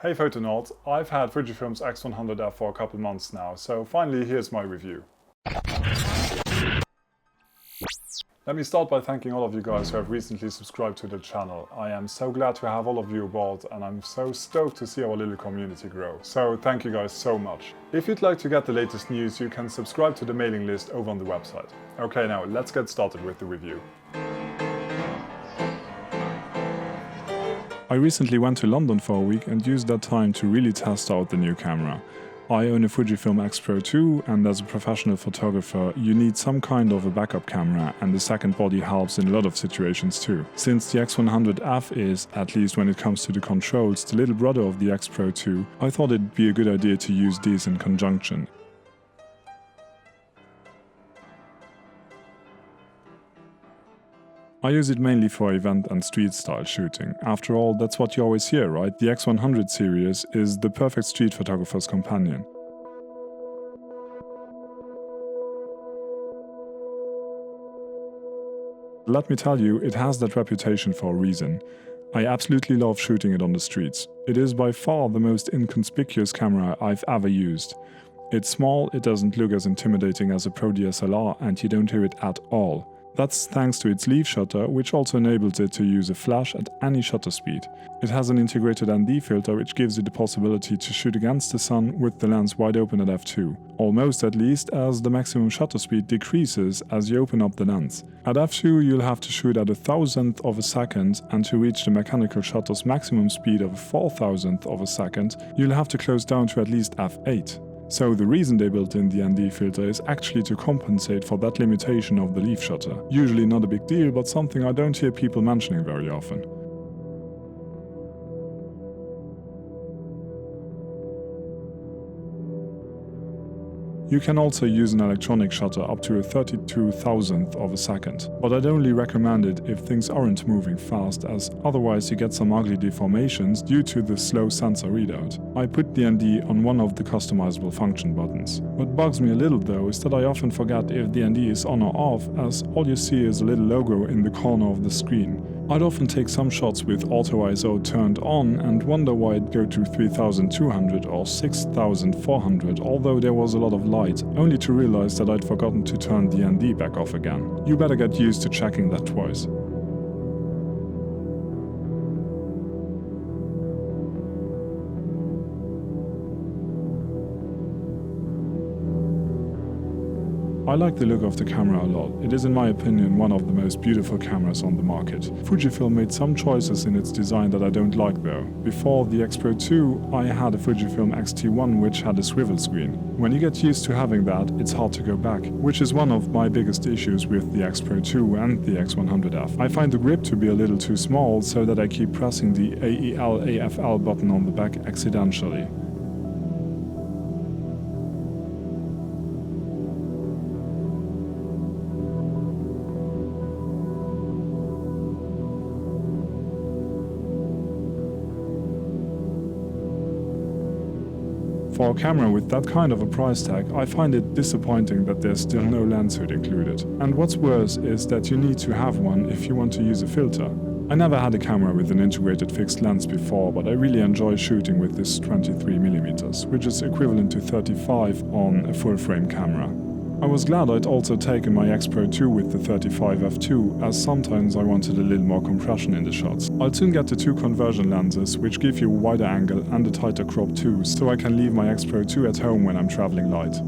Hey Photonauts, I've had Fujifilm's X100F for a couple months now, so finally here's my review. Let me start by thanking all of you guys who have recently subscribed to the channel. I am so glad to have all of you aboard and I'm so stoked to see our little community grow. So thank you guys so much. If you'd like to get the latest news, you can subscribe to the mailing list over on the website. Okay, now let's get started with the review. I recently went to London for a week and used that time to really test out the new camera. I own a Fujifilm X Pro 2 and as a professional photographer you need some kind of a backup camera, and the second body helps in a lot of situations too. Since the X100F is, at least when it comes to the controls, the little brother of the X Pro 2, I thought it'd be a good idea to use these in conjunction. I use it mainly for event and street style shooting. After all, that's what you always hear, right? The X100 series is the perfect street photographer's companion. Let me tell you, it has that reputation for a reason. I absolutely love shooting it on the streets. It is by far the most inconspicuous camera I've ever used. It's small, it doesn't look as intimidating as a Pro DSLR, and you don't hear it at all. That's thanks to its leaf shutter, which also enables it to use a flash at any shutter speed. It has an integrated ND filter which gives you the possibility to shoot against the sun with the lens wide open at f2. Almost at least, as the maximum shutter speed decreases as you open up the lens. At f2 you'll have to shoot at 1/1000th of a second, and to reach the mechanical shutter's maximum speed of 1/4000th of a second, you'll have to close down to at least f8. So the reason they built in the ND filter is actually to compensate for that limitation of the leaf shutter. Usually not a big deal, but something I don't hear people mentioning very often. You can also use an electronic shutter up to 1/32,000th of a second, but I'd only recommend it if things aren't moving fast, as otherwise you get some ugly deformations due to the slow sensor readout. I put the ND on one of the customizable function buttons. What bugs me a little though is that I often forget if the ND is on or off, as all you see is a little logo in the corner of the screen. I'd often take some shots with auto ISO turned on and wonder why it'd go to 3200 or 6400, although there was a lot of light, only to realize that I'd forgotten to turn the ND back off again. You better get used to checking that twice. I like the look of the camera a lot. It is in my opinion one of the most beautiful cameras on the market. Fujifilm made some choices in its design that I don't like though. Before the X Pro 2 I had a Fujifilm X-T1 which had a swivel screen. When you get used to having that, it's hard to go back, which is one of my biggest issues with the X Pro 2 and the X100F. I find the grip to be a little too small, so that I keep pressing the AEL AFL button on the back accidentally. For a camera with that kind of a price tag, I find it disappointing that there's still no lens hood included. And what's worse is that you need to have one if you want to use a filter. I never had a camera with an integrated fixed lens before, but I really enjoy shooting with this 23mm, which is equivalent to 35 on a full-frame camera. I was glad I'd also taken my X Pro 2 with the 35 f2, as sometimes I wanted a little more compression in the shots. I'll soon get the two conversion lenses, which give you a wider angle and a tighter crop too, so I can leave my X Pro 2 at home when I'm traveling light.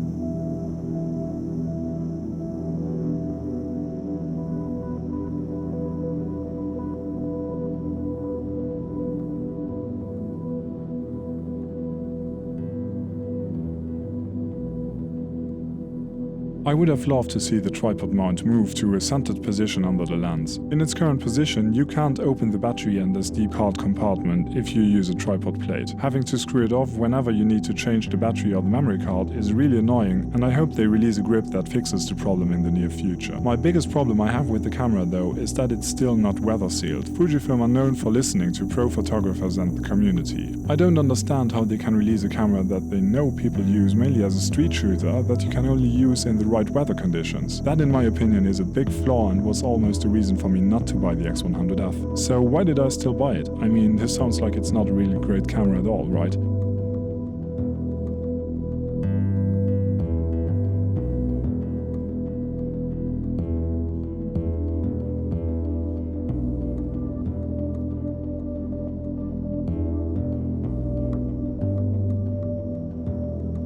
I would have loved to see the tripod mount move to a centered position under the lens. In its current position, you can't open the battery and SD card compartment if you use a tripod plate. Having to screw it off whenever you need to change the battery or the memory card is really annoying, and I hope they release a grip that fixes the problem in the near future. My biggest problem I have with the camera though is that it's still not weather sealed. Fujifilm are known for listening to pro photographers and the community. I don't understand how they can release a camera that they know people use mainly as a street shooter that you can only use in the right weather conditions. That in my opinion is a big flaw and was almost a reason for me not to buy the X100F. So why did I still buy it? I mean, this sounds like it's not a really great camera at all, right?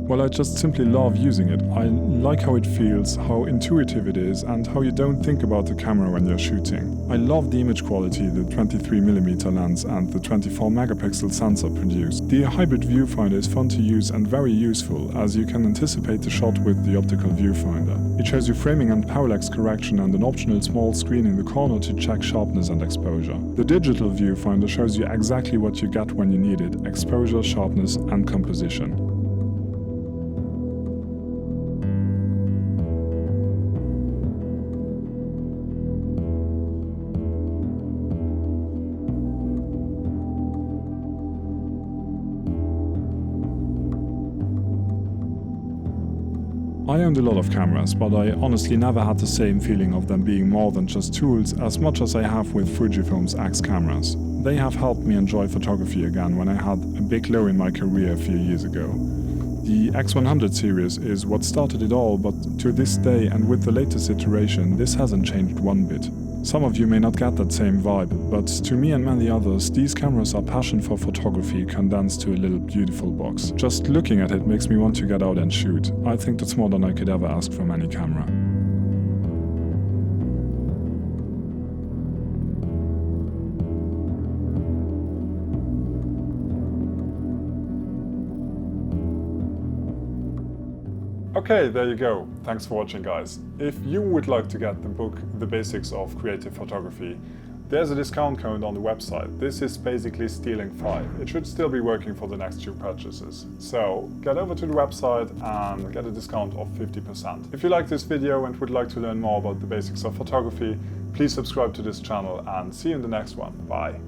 Well, I just simply love using it. I like how it feels, how intuitive it is, and how you don't think about the camera when you're shooting. I love the image quality the 23mm lens and the 24-megapixel sensor produce. The hybrid viewfinder is fun to use and very useful, as you can anticipate the shot with the optical viewfinder. It shows you framing and parallax correction and an optional small screen in the corner to check sharpness and exposure. The digital viewfinder shows you exactly what you get when you need it: exposure, sharpness, and composition. I owned a lot of cameras, but I honestly never had the same feeling of them being more than just tools as much as I have with Fujifilm's X cameras. They have helped me enjoy photography again when I had a big low in my career a few years ago. The X100 series is what started it all, but to this day and with the latest iteration, this hasn't changed one bit. Some of you may not get that same vibe, but to me and many others, these cameras are passion for photography condensed to a little beautiful box. Just looking at it makes me want to get out and shoot. I think that's more than I could ever ask from any camera. Okay, there you go. Thanks for watching, guys. If you would like to get the book The Basics of Creative Photography, there's a discount code on the website. This is basically stealing 5. It should still be working for the next 2 purchases. So get over to the website and get a discount of 50%. If you like this video and would like to learn more about the basics of photography, please subscribe to this channel and see you in the next one. Bye.